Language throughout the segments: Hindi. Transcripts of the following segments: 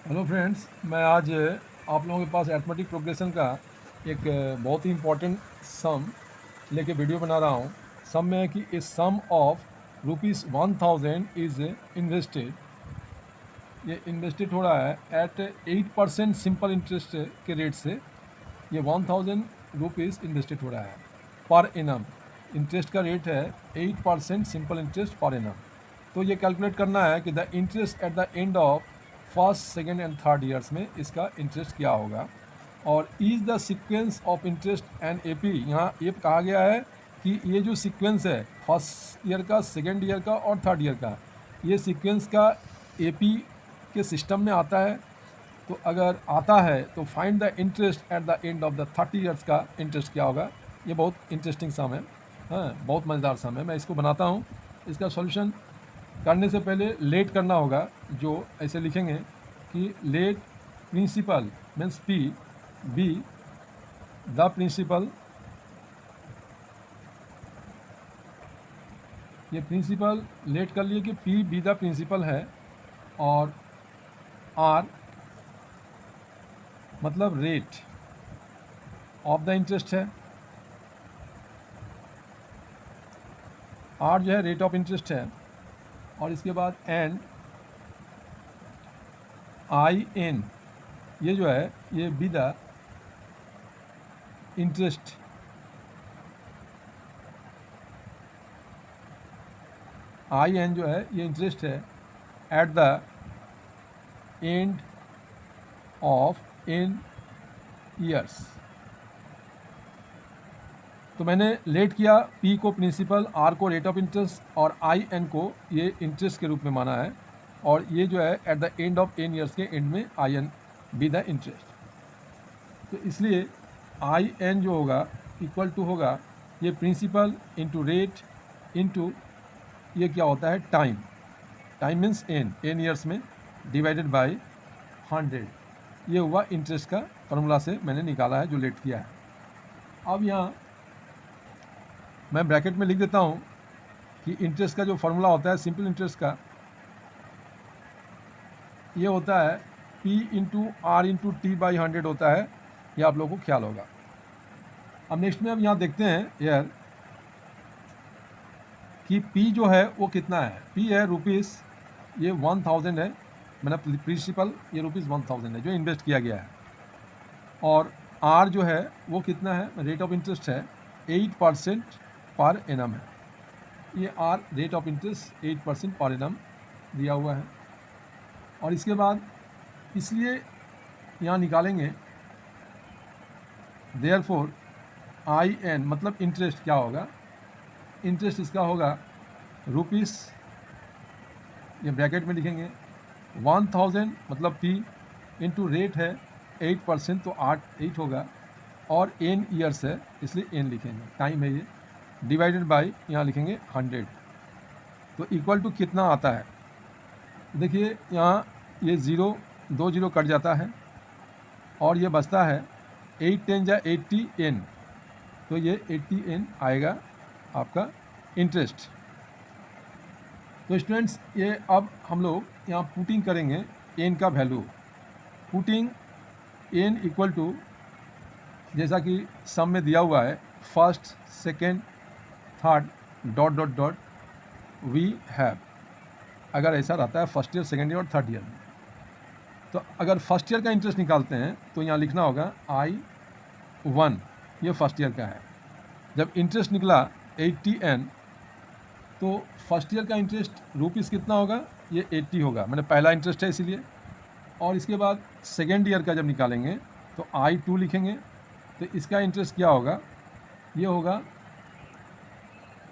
हेलो फ्रेंड्स, मैं आज आप लोगों के पास अरिथमेटिक प्रोग्रेशन का एक बहुत ही इम्पोर्टेंट सम लेके वीडियो बना रहा हूँ। सम में है कि ए सम ऑफ ₹1000 इज़ इन्वेस्टेड। ये इन्वेस्टेड हो रहा है एट 8% सिंपल इंटरेस्ट के रेट से। ये 1000 इन्वेस्टेड हो रहा है पर एनम। इंटरेस्ट का रेट है 8% सिंपल इंटरेस्ट पर एनम। तो ये कैलकुलेट करना है कि the interest eight the end of first, second and third years में इसका इंटरेस्ट क्या होगा। और is the sequence of interest and AP. यहाँ ये कहा गया है कि ये जो सीक्वेंस है फर्स्ट ईयर का, सेकेंड ईयर का और थर्ड ईयर का, ये सीक्वेंस का एपी के सिस्टम में आता है। तो अगर आता है तो find the interest eight the end of the 30 years का इंटरेस्ट क्या होगा। ये बहुत इंटरेस्टिंग सम है, हाँ, बहुत मज़ेदार सम है। मैं इसको बनाता हूँ। इसका सॉल्यूशन करने से पहले लेट करना होगा। जो ऐसे लिखेंगे कि let principal means P B the principal, ये प्रिंसिपल लेट कर लिए कि पी बी द प्रिंसिपल है, और आर मतलब रेट ऑफ द इंटरेस्ट है। आर जो है रेट ऑफ इंटरेस्ट है, और इसके बाद एंड आई एन, ये जो है ये B the interest. I N जो है ये इंटरेस्ट है at the end of N years. तो मैंने लेट किया, पी को प्रिंसिपल, आर को रेट ऑफ इंटरेस्ट और आई एन को ये इंटरेस्ट के रूप में माना है। और ये जो है at the end of N years के एंड में I N B the interest. तो इसलिए आई एन जो होगा इक्वल टू होगा ये प्रिंसिपल इंटू रेट इंटू ये क्या होता है time. Time means N years में डिवाइडेड बाय 100। ये हुआ इंटरेस्ट का फॉर्मूला से मैंने निकाला है जो लेट किया है। अब यहाँ मैं ब्रैकेट में लिख देता हूँ कि इंटरेस्ट का जो फॉर्मूला होता है सिंपल इंटरेस्ट का, ये होता है P into R into T by 100 होता है। ये आप लोगों को ख्याल होगा। अब नेक्स्ट में अब यहाँ देखते हैं यार कि P जो है वो कितना है। P है रुपीज़, ये 1000 है, मतलब प्रिंसिपल ये ₹1000 है जो इन्वेस्ट किया गया है। और R जो है वो कितना है, रेट ऑफ इंटरेस्ट है 8% पर एनम है। ये R rate of interest 8% per annum दिया हुआ है। और इसके बाद इसलिए यहाँ निकालेंगे देयरफॉर आई एन मतलब इंटरेस्ट क्या होगा। इंटरेस्ट इसका होगा रुपीज़, ये ब्रैकेट में लिखेंगे 1000 मतलब P इंटू रेट है 8%, तो 8 होगा, और एन ईयर्स है इसलिए एन लिखेंगे, टाइम है ये, डिवाइडेड बाय यहाँ लिखेंगे 100। तो इक्वल टू कितना आता है देखिए, यहाँ ये 2 जीरो कट जाता है और ये बचता है 8 10 जा 80 एन, तो ये 80 एन आएगा आपका इंटरेस्ट। तो स्टूडेंट्स ये अब हम लोग यहाँ पुटिंग करेंगे एन का value. Putting N equal to जैसा कि सम में दिया हुआ है first, second, third dot dot dot we have. अगर ऐसा रहता है फर्स्ट ईयर, सेकेंड ईयर और थर्ड ईयर में, तो अगर फर्स्ट ईयर का इंटरेस्ट निकालते हैं तो यहाँ लिखना होगा I1, ये फर्स्ट ईयर का है। जब इंटरेस्ट निकला 80N, तो फर्स्ट ईयर का इंटरेस्ट रुपीज़ कितना होगा, ये 80 होगा, मैंने पहला इंटरेस्ट है इसीलिए। और इसके बाद सेकेंड ईयर का जब निकालेंगे तो I2 लिखेंगे, तो इसका इंटरेस्ट क्या होगा, ये होगा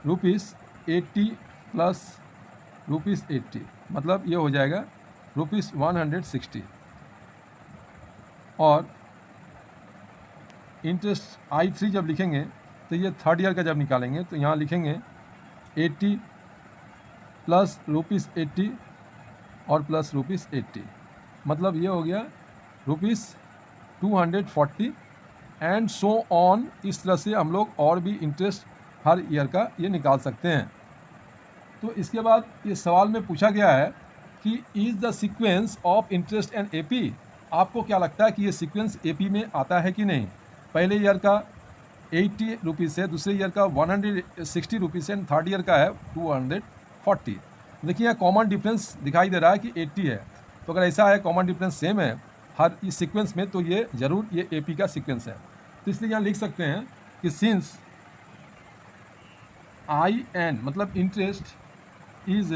₹80 प्लस ₹80, मतलब ये हो जाएगा ₹160। और इंटरेस्ट I3 जब लिखेंगे तो ये थर्ड ईयर का जब निकालेंगे तो यहाँ लिखेंगे 80 प्लस ₹80 और प्लस ₹80, मतलब ये हो गया ₹240 एंड सो ऑन। इस तरह से हम लोग और भी इंटरेस्ट हर ईयर का ये निकाल सकते हैं। तो इसके बाद ये सवाल में पूछा गया है कि is the sequence of interest and AP, आपको क्या लगता है कि ये सीक्वेंस एपी में आता है कि नहीं? पहले ईयर का 80 रुपीज़ है, दूसरे ईयर का 160 रुपीज़ है, एंड थर्ड ईयर का है 240। देखिए यहाँ कॉमन डिफरेंस दिखाई दे रहा है कि 80 है, तो अगर ऐसा है कॉमन डिफरेंस सेम है हर इस सीक्वेंस में, तो ये ज़रूर ये एपी का सीक्वेंस है। तो इसलिए यहाँ लिख सकते हैं कि सिंस आई एन मतलब interest is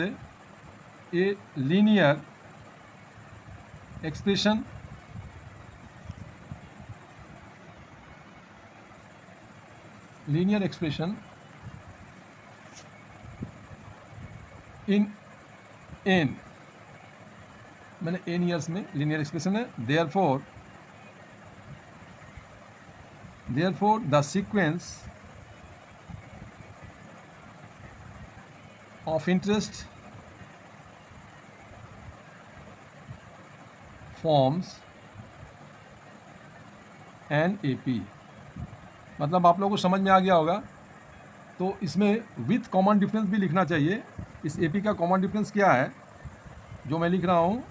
a linear expression in an, मैंने एन ईयर्स में लीनियर एक्सप्रेशन है, therefore the sequence of interest forms an AP. मतलब आप लोगों को समझ में आ गया होगा। तो इसमें विथ कॉमन डिफरेंस भी लिखना चाहिए। इस एपी का कॉमन डिफरेंस क्या है जो मैं लिख रहा हूँ,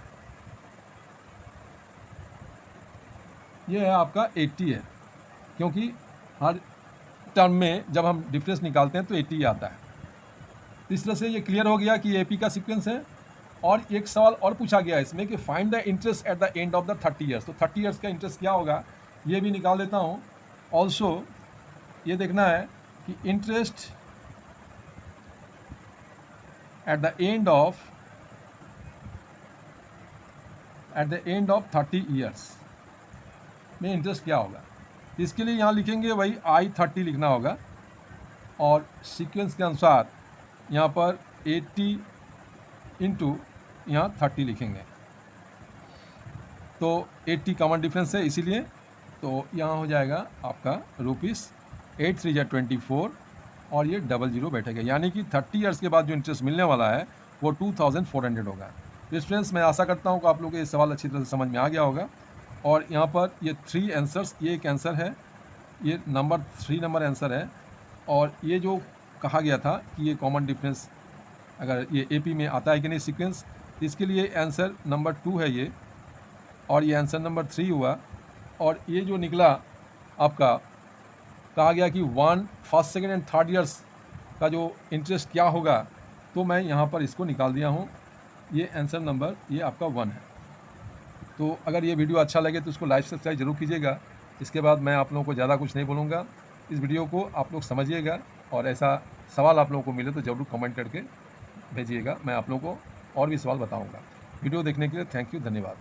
ये है आपका 80 है, क्योंकि हर टर्म में जब हम डिफरेंस निकालते हैं तो 80 आता है। इस तरह से ये क्लियर हो गया कि ये एपी का सीक्वेंस है। और एक सवाल और पूछा गया इसमें कि find the interest eight the end of the 30 years. तो 30 ईयर्स का इंटरेस्ट क्या होगा ये भी निकाल देता हूँ। ऑल्सो ये देखना है कि interest eight the end of 30 years में इंटरेस्ट क्या होगा। इसके लिए यहाँ लिखेंगे वही I30 लिखना होगा, और सीक्वेंस के अनुसार यहाँ पर 80 इंटू यहाँ 30 लिखेंगे। तो 80 कॉमन डिफरेंस है इसीलिए, तो यहाँ हो जाएगा आपका ₹8 3 24 और ये 00 बैठेगा, यानी कि 30 ईयर्स के बाद जो इंटरेस्ट मिलने वाला है वो 2400 होगा। तो स्टूडेंट्स मैं आशा करता हूँ कि आप लोगों को ये सवाल अच्छी तरह से समझ में आ गया होगा। और यहाँ पर ये 3 आंसर्स, ये एक आंसर है, ये नंबर 3 नंबर आंसर है। और ये जो कहा गया था कि ये कॉमन डिफरेंस अगर ये एपी में आता है कि नहीं सीक्वेंस, इसके लिए आंसर नंबर 2 है ये, और ये आंसर नंबर 3 हुआ। और ये जो निकला आपका कहा गया कि first second and third years का जो इंटरेस्ट क्या होगा, तो मैं यहाँ पर इसको निकाल दिया हूँ। ये आंसर नंबर ये आपका 1 है। तो अगर ये वीडियो अच्छा लगे तो इसको लाइक सब्सक्राइब जरूर कीजिएगा। इसके बाद मैं आप लोगों को ज़्यादा कुछ नहीं बोलूँगा। इस वीडियो को आप लोग समझिएगा, और ऐसा सवाल आप लोगों को मिले तो ज़रूर कमेंट करके भेजिएगा, मैं आप लोगों को और भी सवाल बताऊँगा। वीडियो देखने के लिए थैंक यू, धन्यवाद।